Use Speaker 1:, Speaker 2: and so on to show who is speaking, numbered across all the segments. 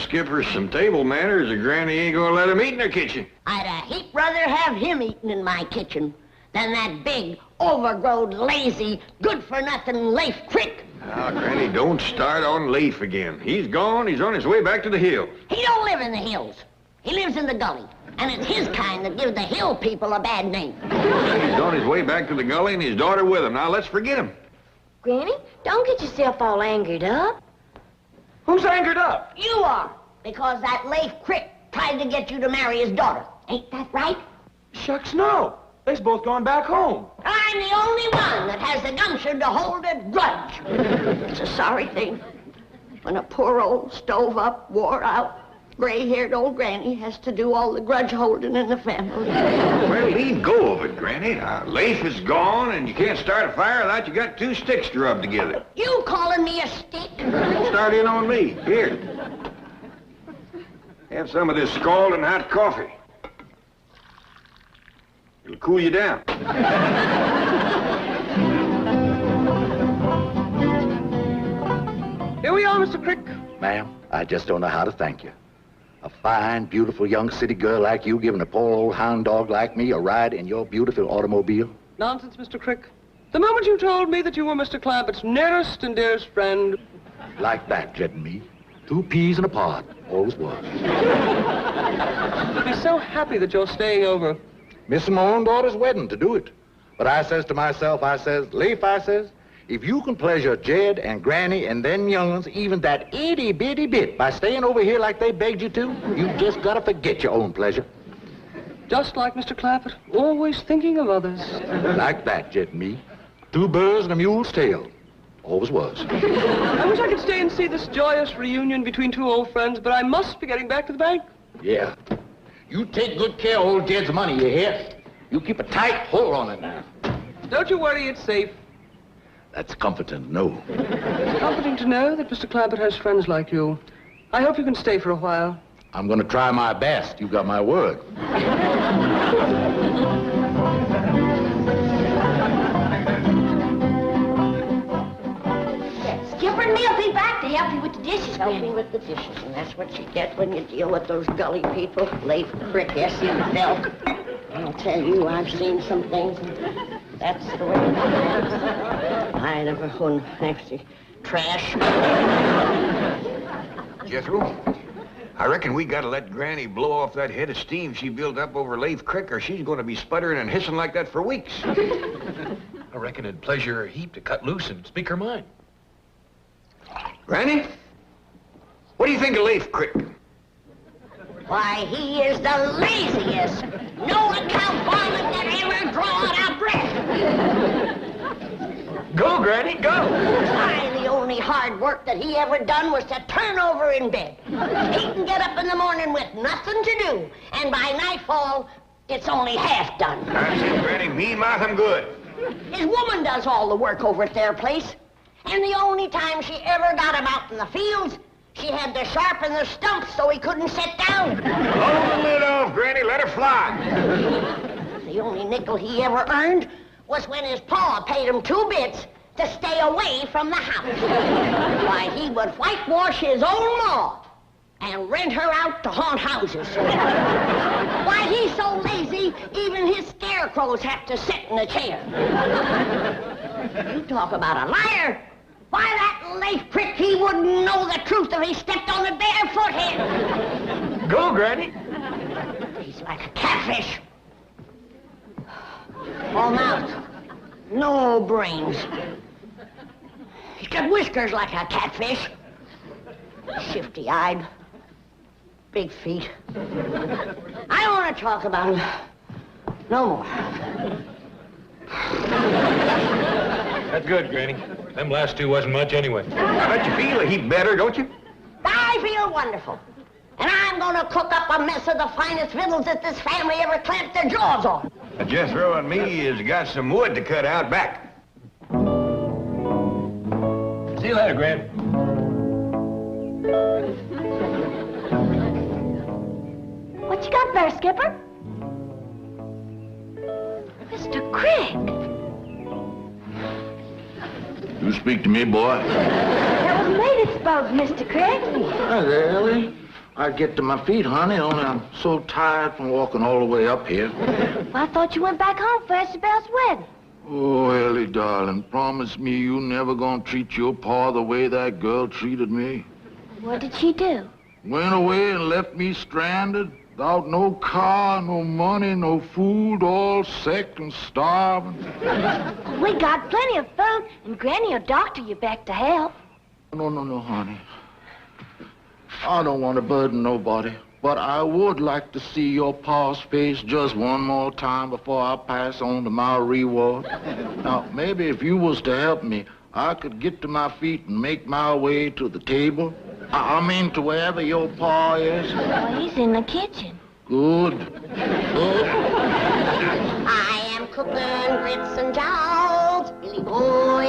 Speaker 1: Skipper some table manners, or Granny ain't gonna let him eat in her kitchen.
Speaker 2: I'd a heap rather have him eating in my kitchen than that big, overgrown, lazy, good-for-nothing Lafe Crick.
Speaker 1: Now, Granny, don't start on Lafe again. He's gone. He's on his way back to the hills.
Speaker 2: He don't live in the hills. He lives in the gully. And it's his kind that give the hill people a bad name.
Speaker 1: He's on his way back to the gully and his daughter with him. Now, let's forget him.
Speaker 3: Granny, don't get yourself all angered up.
Speaker 4: Who's angered up?
Speaker 2: You are, because that Lafe Crick tried to get you to marry his daughter. Ain't that right?
Speaker 4: Shucks, no. They's both gone back home.
Speaker 2: I'm the only one that has the gumption to hold a grudge. It's a sorry thing when a poor old stove-up, wore-out, gray-haired old granny has to do all the grudge holding in the family.
Speaker 1: Well, leave go of it, Granny. Now, Lafe is gone, and you can't start a fire without you got two sticks to rub together.
Speaker 2: You calling me a stick?
Speaker 1: Don't start in on me. Here. Have some of this scalding hot coffee. It'll cool you down.
Speaker 4: Here we are, Mr. Crick.
Speaker 5: Ma'am, I just don't know how to thank you. A fine, beautiful young city girl like you giving a poor old hound dog like me a ride in your beautiful automobile?
Speaker 4: Nonsense, Mr. Crick. The moment you told me that you were Mr. Clampett's nearest and dearest friend...
Speaker 5: Like that, Jed and me. Two peas in a pod. Always was.
Speaker 4: I'd be so happy that you're staying over.
Speaker 5: Miss my own daughter's wedding to do it. But I says to myself, I says, Lafe, I says, if you can pleasure Jed and Granny and them young'uns even that itty-bitty bit by staying over here like they begged you to, you just gotta forget your own pleasure.
Speaker 4: Just like Mr. Clampett, always thinking of others.
Speaker 5: Like that, Jed and me. Two birds and a mule's tail. Always was.
Speaker 4: I wish I could stay and see this joyous reunion between two old friends, but I must be getting back to the bank.
Speaker 5: Yeah. You take good care of old Jed's money, you hear? You keep a tight hold on it now.
Speaker 4: Don't you worry, it's safe.
Speaker 5: That's comforting to know.
Speaker 4: It's comforting to know that Mr. Clampett has friends like you. I hope you can stay for a while.
Speaker 5: I'm gonna try my best. You got my word.
Speaker 2: Skipper, and me'll be back to help you with the dishes. Help me with the dishes, and that's what you get when you deal with those gully people. Lafe Crick, yes, himself. I'll tell you, I've seen some things, and that's the way it is. I never won actually trash.
Speaker 1: Jethro, I reckon we gotta let Granny blow off that head of steam she built up over Lafe Crick, or she's gonna be sputtering and hissing like that for weeks.
Speaker 6: I reckon it'd pleasure her a heap to cut loose and speak her mind.
Speaker 1: Granny, what do you think of Lafe Crick?
Speaker 2: Why, he is the laziest, no-account varmint that ever drawed a breath.
Speaker 4: Go, Granny, go.
Speaker 2: Why, the only hard work that he ever done was to turn over in bed. He can get up in the morning with nothing to do, and by nightfall, it's only half done.
Speaker 1: That's it, Granny. Me mouth him good.
Speaker 2: His woman does all the work over at their place, and the only time she ever got him out in the fields, she had to sharpen the stumps so he couldn't sit down.
Speaker 1: Blow the lid off, Granny. Let her fly.
Speaker 2: The only nickel he ever earned was when his pa paid him 2 bits to stay away from the house. Why, he would whitewash his own ma and rent her out to haunt houses. Why, he's so lazy, even his scarecrows have to sit in a chair. You talk about a liar. Why, that Lafe Crick, he wouldn't know the truth if he stepped on a barefoot head.
Speaker 4: Go, Granny.
Speaker 2: He's like a catfish. All mouth, no brains. He's got whiskers like a catfish. Shifty-eyed, big feet. I don't want to talk about him no more.
Speaker 6: That's good, Granny. Them last two wasn't much anyway.
Speaker 1: I bet you feel a heap better, don't you?
Speaker 2: I feel wonderful. And I'm going to cook up a mess of the finest victuals that this family ever clamped their jaws on.
Speaker 1: Jethro and me has got some wood to cut out back.
Speaker 6: See you later, Gran.
Speaker 3: What you got there, Skipper? Mr. Crick.
Speaker 5: You speak to me, boy?
Speaker 3: That was lady spoke, Mr. Crick.
Speaker 5: Hi there, Ellie. I'd get to my feet, honey, only I'm so tired from walking all the way up here.
Speaker 3: Well, I thought you went back home for Isabel's wedding.
Speaker 5: Oh, Ellie, darling, promise me you never gonna treat your pa the way that girl treated me.
Speaker 3: What did she do?
Speaker 5: Went away and left me stranded, without no car, no money, no food, all sick and starving.
Speaker 3: We got plenty of food, and Granny will doctor you back to health.
Speaker 5: No, honey. I don't want to burden nobody, but I would like to see your pa's face just one more time before I pass on to my reward. Now, maybe if you was to help me, I could get to my feet and make my way to the table. I mean, to wherever your pa is.
Speaker 3: Well, he's in the kitchen.
Speaker 5: Good.
Speaker 2: I am cooking grits and jowls, Billy boy.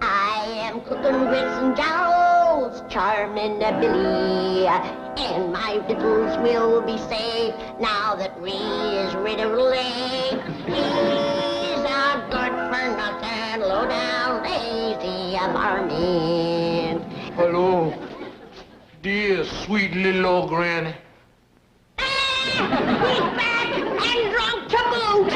Speaker 2: I am cooking grits and jowls, charming Billy. And my victuals will be safe now that Ree is rid of Lake. He's a good-for-nothing, low-down, lazy varmint.
Speaker 5: Hello, dear, sweet little old granny.
Speaker 2: He's back and drunk to boot.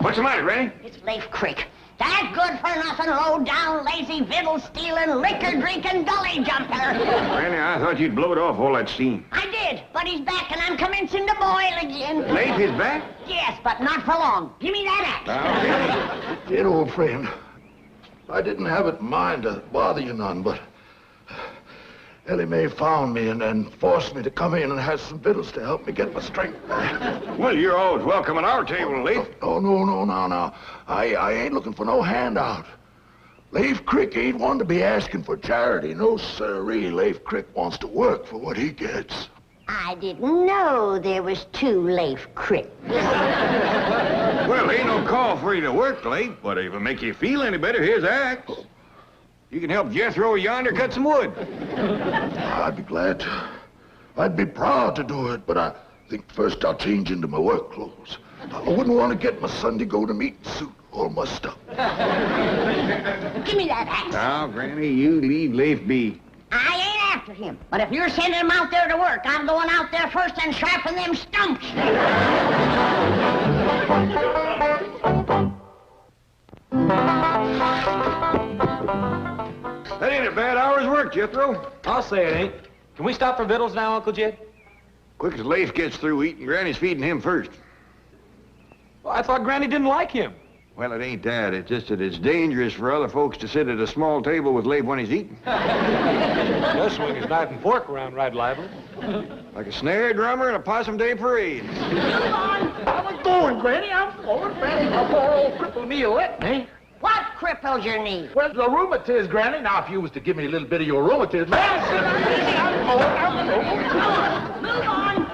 Speaker 1: What's the matter, Granny?
Speaker 2: It's Lafe Crick. That good-for-nothing, low-down, lazy, fiddle-stealing, liquor-drinking gully jumper.
Speaker 1: Granny, I thought you'd blowed off all that steam.
Speaker 2: I did, but he's back and I'm commencing to boil again.
Speaker 1: Lafe is back?
Speaker 2: Yes, but not for long. Give me that axe.
Speaker 5: Dear old friend, I didn't have it in mind to bother you none, but Ellie Mae found me and forced me to come in and have some victuals to help me get my strength back.
Speaker 1: Well, you're always welcome at our table, Lafe.
Speaker 5: No. I ain't looking for no handout. Lafe Crick ain't one to be asking for charity. No, sirree. Lafe Crick wants to work for what he gets.
Speaker 2: I didn't know there was two Lafe Cricks.
Speaker 1: Well, ain't no call for you to work, Lafe, but if it make you feel any better, here's the axe. You can help Jethro yonder cut some wood.
Speaker 5: I'd be glad to. I'd be proud to do it, but I think first I'll change into my work clothes. I wouldn't want to get my Sunday go-to-meeting suit all mussed up.
Speaker 2: Give me that axe.
Speaker 1: Now, Granny, you leave Lafe be.
Speaker 2: I ain't after him, but if you're sending him out there to work, I'm going out there first and sharpen them stumps.
Speaker 1: That ain't a bad hour's work, Jethro.
Speaker 6: I'll say it ain't. Can we stop for victuals now, Uncle Jed?
Speaker 1: Quick as Lafe gets through eating, Granny's feeding him first.
Speaker 6: Well, I thought Granny didn't like him.
Speaker 1: Well, it ain't that. It's just that it's dangerous for other folks to sit at a small table with Lafe when he's eating.
Speaker 6: He'll swing his knife and fork around right lively.
Speaker 1: Like a snare drummer in a Possum Day parade.
Speaker 5: I was going, Granny. I'm going, Granny. My poor old crippled knee let me.
Speaker 2: What cripples your knee?
Speaker 5: Well, the rheumatiz, Granny. Now, if you was to give me a little bit of your rheumatiz...
Speaker 2: Move on.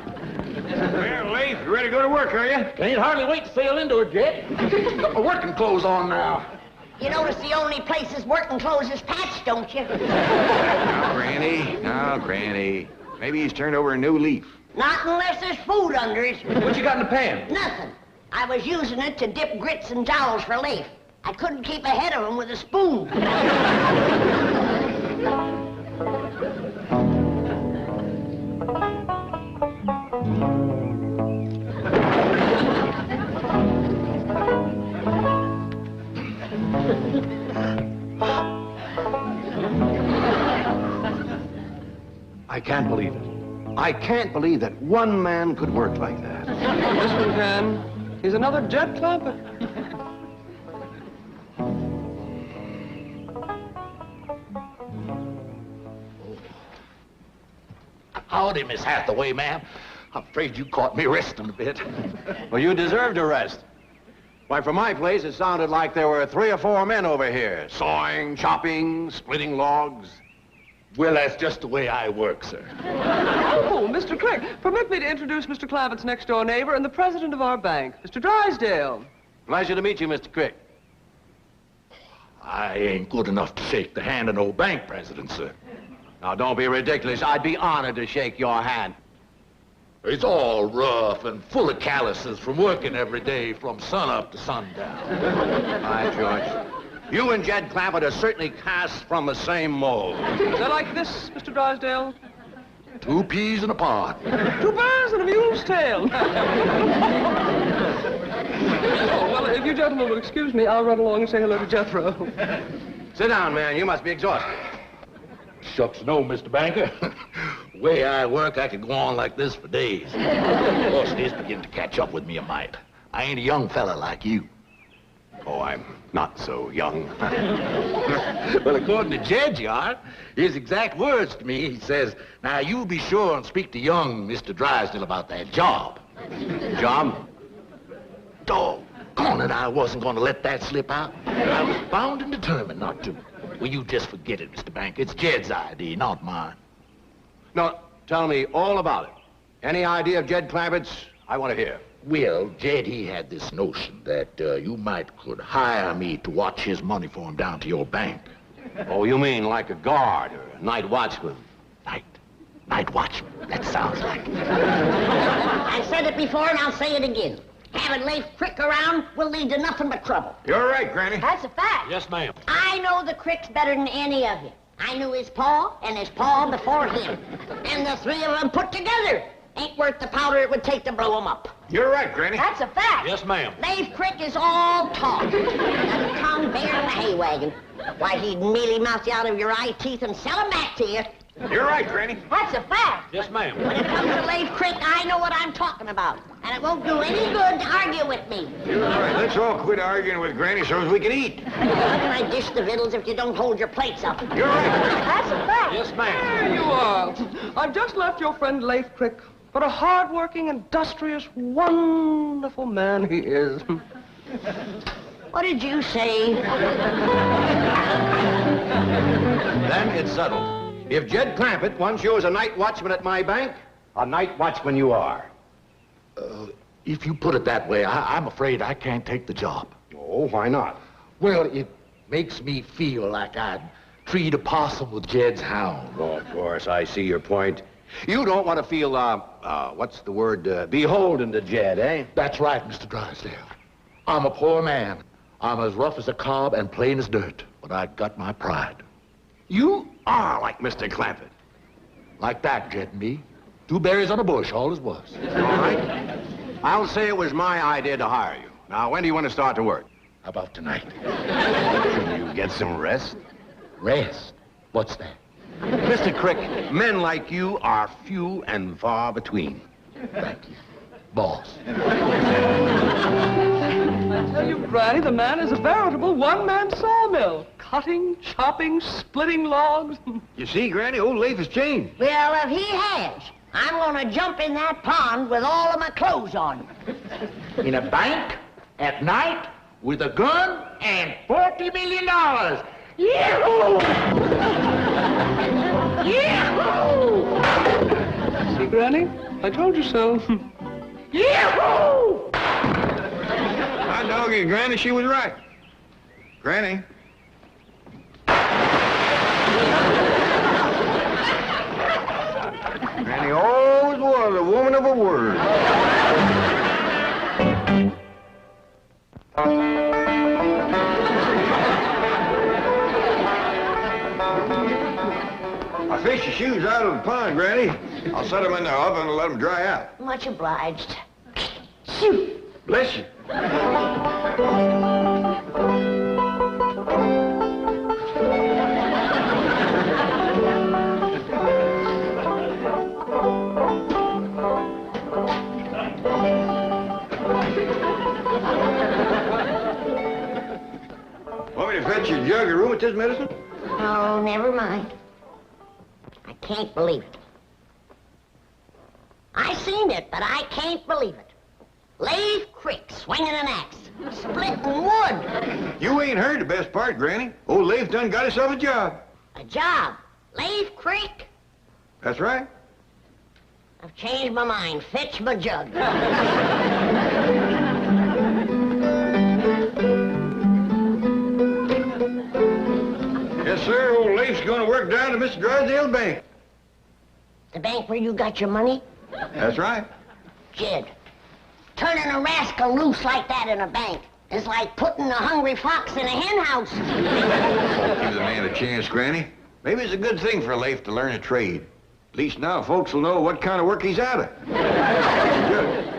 Speaker 1: Well, Lafe, you ready to go to work, are you?
Speaker 5: Can't hardly wait to sail into it, Jet. Got my working clothes on now.
Speaker 2: You notice the only place his working clothes is patched, don't you?
Speaker 1: Now, Granny. Maybe he's turned over a new leaf.
Speaker 2: Not unless there's food under it.
Speaker 6: What you got in the pan?
Speaker 2: Nothing. I was using it to dip grits and jowls for Lafe. I couldn't keep ahead of him with a spoon.
Speaker 7: I can't believe it. I can't believe that one man could work like that.
Speaker 4: This one can. He's another jet clapper.
Speaker 5: Howdy, Miss Hathaway, ma'am. I'm afraid you caught me resting a bit.
Speaker 7: Well, you deserve to rest. Why, from my place, it sounded like there were 3 or 4 men over here, sawing, chopping, splitting logs.
Speaker 5: Well, that's just the way I work, sir.
Speaker 4: Oh, Mr. Crick, permit me to introduce Mr. Clavett's next-door neighbor and the president of our bank, Mr. Drysdale.
Speaker 7: Pleasure to meet you, Mr. Crick.
Speaker 5: I ain't good enough to shake the hand of no bank president, sir.
Speaker 7: Now, don't be ridiculous. I'd be honored to shake your hand.
Speaker 5: It's all rough and full of calluses from working every day from sunup to sundown.
Speaker 7: All right, George. You and Jed Clampett are certainly cast from the same mold.
Speaker 4: Is that like this, Mr. Drysdale?
Speaker 5: 2 peas in a pod.
Speaker 4: 2 bears and a mule's tail. Oh, well, if you gentlemen will excuse me, I'll run along and say hello to Jethro.
Speaker 7: Sit down, man. You must be exhausted.
Speaker 5: Shucks, no, Mr. Banker. The way I work, I could go on like this for days. Of course, it is beginning to catch up with me a mite. I ain't a young fella like you.
Speaker 7: Oh, I'm not so young.
Speaker 5: Well, according to Jed, you are. His exact words to me, he says, now, you be sure and speak to young Mr. Drysdale about that job.
Speaker 7: Job?
Speaker 5: Doggone it, I wasn't going to let that slip out. I was bound and determined not to. Well, you just forget it, Mr. Banker. It's Jed's idea, not mine.
Speaker 7: No, tell me all about it. Any idea of Jed Clampett's? I want to hear.
Speaker 5: Well, Jed, he had this notion that you could hire me to watch his money for him down to your bank.
Speaker 7: Oh, you mean like a guard or a night watchman?
Speaker 5: Night watchman. That sounds like it.
Speaker 2: I said it before and I'll say it again. Having Lafe Crick around will lead to nothing but trouble.
Speaker 1: You're right, Granny.
Speaker 3: That's a fact.
Speaker 6: Yes, ma'am.
Speaker 2: I know the Cricks better than any of you. I knew his pa and his pa before him. And the 3 of them put together ain't worth the powder it would take to blow them up.
Speaker 1: You're right, Granny.
Speaker 3: That's a fact.
Speaker 6: Yes, ma'am.
Speaker 2: Lafe Crick is all talk. Got a tongue bigger than a hay wagon. Why, he'd mealy mouth you out of your eye teeth and sell them back to you.
Speaker 1: You're right, Granny.
Speaker 3: That's a fact.
Speaker 6: Yes, ma'am.
Speaker 2: When it comes to Lafe Crick, I know what I'm talking about. And it won't do any good to argue with me.
Speaker 1: You're right. Let's all quit arguing with Granny so as we can eat.
Speaker 2: How can I dish the victuals if you don't hold your plates up?
Speaker 1: You're right, Granny.
Speaker 3: That's a fact.
Speaker 6: Yes, ma'am.
Speaker 4: There you are. I've just left your friend Lafe Crick. What a hard-working, industrious, wonderful man he is.
Speaker 2: What did you say?
Speaker 7: Then it's settled. If Jed Clampett wants you as a night watchman at my bank, a night watchman you are.
Speaker 5: If you put it that way, I'm afraid I can't take the job.
Speaker 7: Oh, why not?
Speaker 5: Well, it makes me feel like I'd treat a possum with Jed's hound.
Speaker 7: Oh, of course, I see your point. You don't want to feel, what's the word, beholden to Jed, eh?
Speaker 5: That's right, Mr. Drysdale. I'm a poor man. I'm as rough as a cob and plain as dirt, but I got my pride.
Speaker 7: You are like Mr. Clampett.
Speaker 5: Like that, Jed and me. 2 berries on a bush, all as was.
Speaker 7: All right. I'll say it was my idea to hire you. Now, when do you want to start to work?
Speaker 5: How about tonight?
Speaker 7: Can you get some rest?
Speaker 5: Rest? What's that?
Speaker 7: Mr. Crick, men like you are few and far between.
Speaker 5: Thank you. Boss.
Speaker 4: I tell you, Granny, the man is a veritable one-man sawmill. Cutting, chopping, splitting logs.
Speaker 1: You see, Granny, old Lafe has changed.
Speaker 2: Well, if he has, I'm gonna jump in that pond with all of my clothes on.
Speaker 5: In a bank, at night, with a gun and $40 million. Yahoo! Yahoo!
Speaker 4: See, Granny? I told you so.
Speaker 5: Yahoo!
Speaker 1: I dog you, Granny, she was right. Granny. Granny always was a woman of a word. I fished your shoes out of the pond, Granny. I'll set them in the oven and let them dry out.
Speaker 2: Much obliged. Shoot.
Speaker 1: Bless you. Want me to fetch you a jug of rheumatism medicine?
Speaker 2: Oh, never mind. I can't believe it. I seen it, but I can't believe it. Lafe Crick swinging an axe, splitting wood.
Speaker 1: You ain't heard the best part, Granny. Old Lafe done got himself a job.
Speaker 2: A job. Lafe Crick.
Speaker 1: That's right.
Speaker 2: I've changed my mind. Fetch my jug.
Speaker 1: Yes, sir. Old Lafe's going to work down to Mr. Drysdale's bank.
Speaker 2: The bank where you got your money?
Speaker 1: That's right.
Speaker 2: Jed, turning a rascal loose like that in a bank It's like putting a hungry fox in a hen house.
Speaker 1: Give the man a chance, Granny. Maybe it's a good thing for Lafe to learn a trade. At least now folks will know what kind of work he's out of. Good.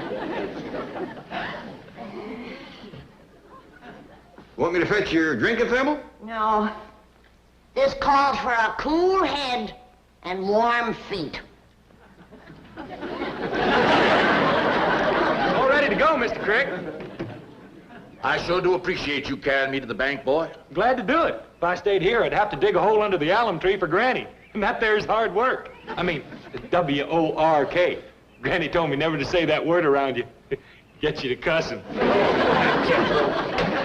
Speaker 1: Want me to fetch your drink, Ethel?
Speaker 2: No. This calls for a cool head and warm feet.
Speaker 6: All ready to go, Mr. Crick.
Speaker 5: I sure do appreciate you carrying me to the bank, boy.
Speaker 6: Glad to do it. If I stayed here, I'd have to dig a hole under the alum tree for Granny. And that there's hard work. I mean, W-O-R-K. Granny told me never to say that word around you. Gets you to cussing.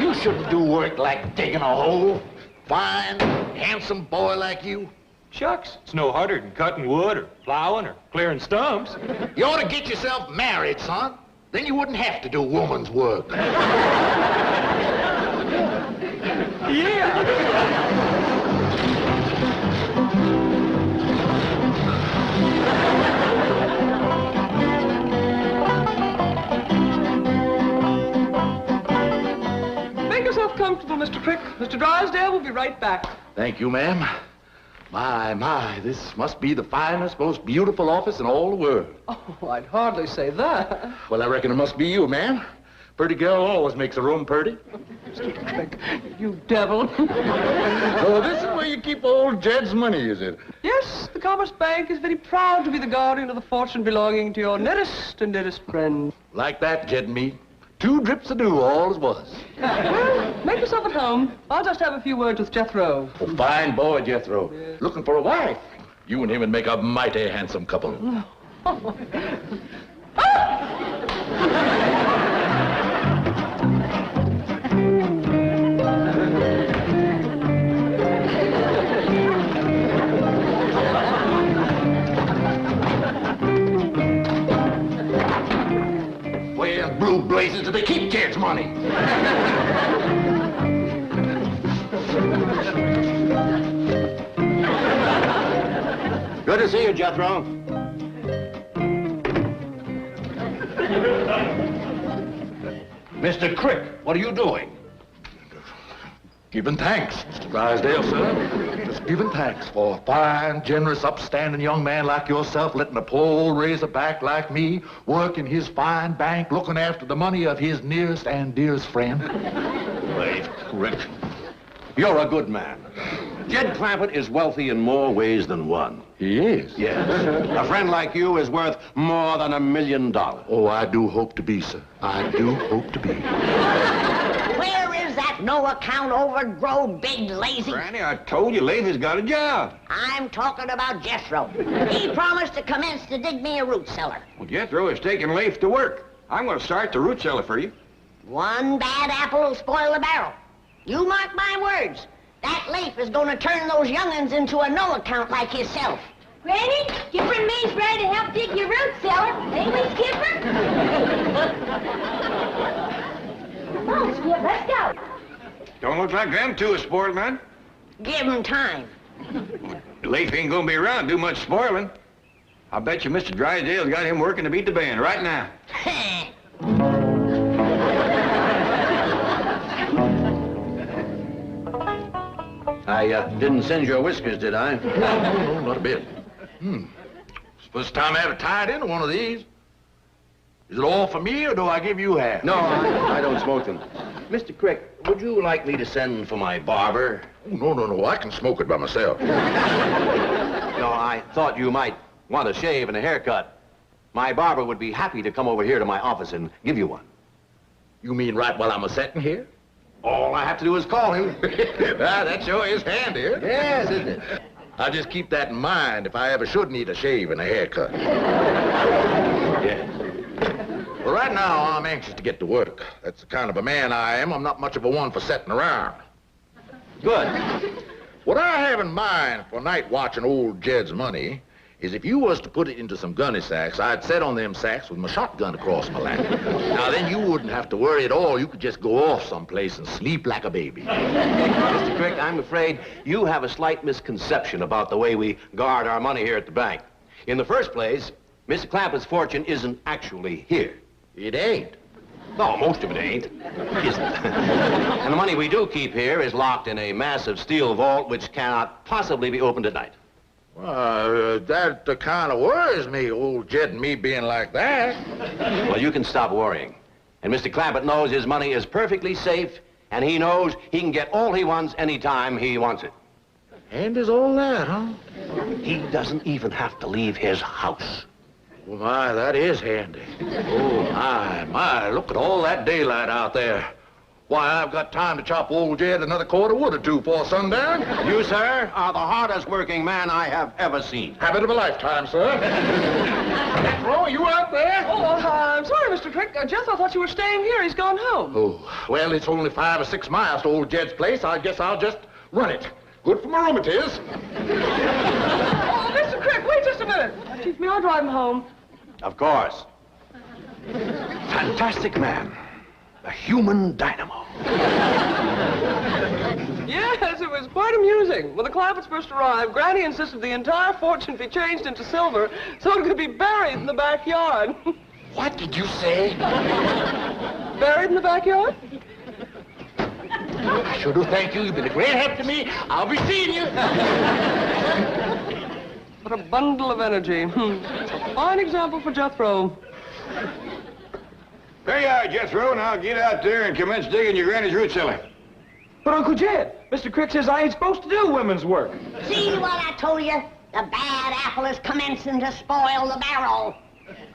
Speaker 5: You shouldn't do work like digging a hole. Fine, handsome boy like you.
Speaker 6: Shucks, it's no harder than cutting wood or plowing or clearing stumps.
Speaker 5: You ought to get yourself married, son. Then you wouldn't have to do woman's work.
Speaker 6: Yeah.
Speaker 4: Make yourself comfortable, Mr. Crick. Mr. Drysdale will be right back.
Speaker 5: Thank you, ma'am. My, this must be the finest, most beautiful office in all the world.
Speaker 4: Oh, I'd hardly say that.
Speaker 5: Well, I reckon it must be you, ma'am. Pretty girl always makes a room pretty.
Speaker 4: Mr. Crick, you devil.
Speaker 5: Oh, this is where you keep old Jed's money, is it?
Speaker 4: Yes, the Commerce Bank is very proud to be the guardian of the fortune belonging to your nearest and dearest friend.
Speaker 5: Like that, Jed and me. 2 drips of dew, all as was.
Speaker 4: Well, make yourself at home. I'll just have a few words with Jethro.
Speaker 5: Oh, fine boy, Jethro. Yes. Looking for a wife. You and him would make a mighty handsome couple. Well, blue blazes, do they keep Jed's money?
Speaker 7: Good to see you, Jethro. Mr. Crick, what are you doing?
Speaker 5: Giving thanks, Mr. Drysdale, sir. Just giving thanks for a fine, generous, upstanding young man like yourself letting a poor old razorback like me work in his fine bank looking after the money of his nearest and dearest friend.
Speaker 7: Lafe Crick, you're a good man. Jed Clampett is wealthy in more ways than one.
Speaker 5: He is?
Speaker 7: Yes. A friend like you is worth more than $1 million.
Speaker 5: Oh, I do hope to be, sir. I do hope to be.
Speaker 2: Where is that no-account, overgrown, big, lazy...
Speaker 1: Granny, I told you Lafe has got a job.
Speaker 2: I'm talking about Jethro. He promised to commence to dig me a root cellar.
Speaker 1: Well, Jethro is taking Lafe to work. I'm going to start the root cellar for you.
Speaker 2: One bad apple will spoil the barrel. You mark my words. That Lafe is going to turn those young'uns into a no-account like himself.
Speaker 3: Granny, Skipper and me's ready to help dig your root cellar. Ain't we, Skipper? Come on, Skip, let's go.
Speaker 1: Don't look like them two are spoiled, man.
Speaker 2: Give him time.
Speaker 1: Lafe ain't going to be around to do much spoiling. I bet you Mr. Drysdale's got him working to beat the band right now.
Speaker 7: I didn't singe your whiskers, did I?
Speaker 5: No, not a bit. First time I ever tied into one of these. Is it all for me, or do I give you half?
Speaker 7: No, I don't smoke them. Mr. Crick, would you like me to send for my barber?
Speaker 5: Oh, no, I can smoke it by myself.
Speaker 7: No, I thought you might want a shave and a haircut. My barber would be happy to come over here to my office and give you one.
Speaker 5: You mean right while I'm a-setting here?
Speaker 7: All I have to do is call him.
Speaker 5: That sure is handy.
Speaker 7: Yes, isn't it?
Speaker 5: I'll just keep that in mind if I ever should need a shave and a haircut.
Speaker 7: Yes.
Speaker 5: Well, right now, I'm anxious to get to work. That's the kind of a man I am. I'm not much of a one for sitting around.
Speaker 7: Good.
Speaker 5: What I have in mind for night watching old Jed's money is if you was to put it into some gunny sacks, I'd set on them sacks with my shotgun across my lap. Now, then you wouldn't have to worry at all. You could just go off someplace and sleep like a baby.
Speaker 7: Mr. Crick, I'm afraid you have a slight misconception about the way we guard our money here at the bank. In the first place, Mr. Clampett's fortune isn't actually here.
Speaker 5: It ain't.
Speaker 7: No, most of it ain't. Isn't. And the money we do keep here is locked in a massive steel vault which cannot possibly be opened at night.
Speaker 5: Well, that kind of worries me, old Jed and me being like that.
Speaker 7: Well, you can stop worrying. And Mr. Clampett knows his money is perfectly safe, and he knows he can get all he wants anytime he wants it.
Speaker 5: And is all that, huh?
Speaker 7: He doesn't even have to leave his house.
Speaker 5: Well, my, that is handy. Oh, my, look at all that daylight out there. Why, I've got time to chop old Jed another cord of wood or two before sundown.
Speaker 7: You, sir, are the hardest working man I have ever seen.
Speaker 5: Habit of a lifetime, sir. Jethro, you out there?
Speaker 4: Oh, I'm sorry, Mr. Crick. Jethro thought you were staying here. He's gone home.
Speaker 5: Oh, well, it's only 5 or 6 miles to old Jed's place. I guess I'll just run it. Good for my rheumatiz.
Speaker 4: Oh, Mr. Crick, wait just a minute. Chief, may I drive him home?
Speaker 7: Of course.
Speaker 1: Fantastic man. A human dynamo.
Speaker 4: Yes, it was quite amusing. When the Clampetts first arrived, Granny insisted the entire fortune be changed into silver so it could be buried in the backyard.
Speaker 5: What did you say?
Speaker 4: Buried in the backyard?
Speaker 5: I sure do thank you. You've been a great help to me. I'll be seeing you.
Speaker 4: What a bundle of energy. A fine example for Jethro.
Speaker 1: There you are, Jethro. Now get out there and commence digging your granny's root cellar.
Speaker 6: But Uncle Jed, Mr. Crick says I ain't supposed to do women's work.
Speaker 2: See what I told you? The bad apple is commencing to spoil the barrel.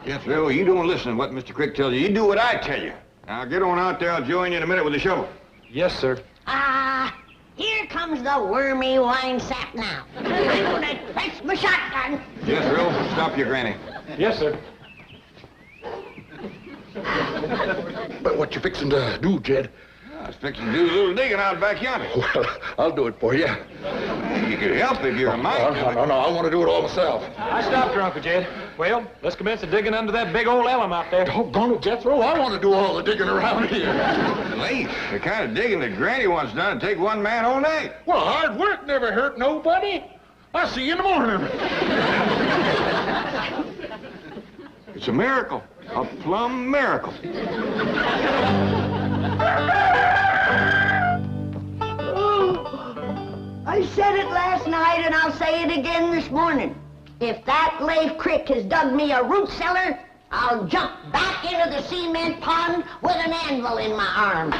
Speaker 1: Jethro, you don't listen to what Mr. Crick tells you. You do what I tell you. Now get on out there. I'll join you in a minute with the shovel.
Speaker 6: Yes, sir.
Speaker 2: Here comes the wormy wine sap now. I'm gonna fetch my shotgun.
Speaker 1: Jethro, stop your granny.
Speaker 6: Yes, sir.
Speaker 5: But what you fixing to do, Jed?
Speaker 1: I was fixing to do a little digging out back yonder.
Speaker 5: Well, I'll do it for you.
Speaker 1: You could help if you're a mind.
Speaker 5: No, I want to do it all myself.
Speaker 6: I stopped her, Uncle Jed. Well, let's commence the digging under that big old elm out there.
Speaker 5: Doggone it, Jethro. I want to do all the digging around here.
Speaker 1: Lafe, the kind of digging that Granny wants done would take one man all night.
Speaker 5: Well, hard work never hurt nobody. I'll see you in the morning.
Speaker 1: It's a miracle. A plumb miracle.
Speaker 2: I said it last night and I'll say it again this morning. If that Lafe Crick has dug me a root cellar, I'll jump back into the cement pond with an anvil in my arms.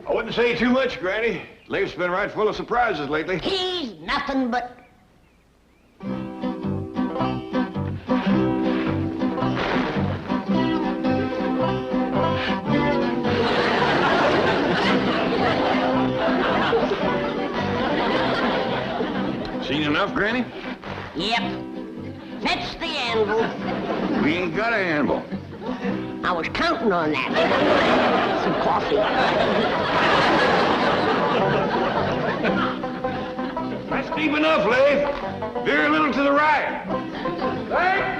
Speaker 1: I wouldn't say too much, Granny. Lafe's been right full of surprises lately.
Speaker 2: He's nothing but...
Speaker 1: Seen enough, Granny?
Speaker 2: Yep. Fetch the anvil.
Speaker 1: We ain't got an anvil.
Speaker 2: I was counting on that. Some coffee.
Speaker 1: That's deep enough, Lafe. Veer a little to the right. Right?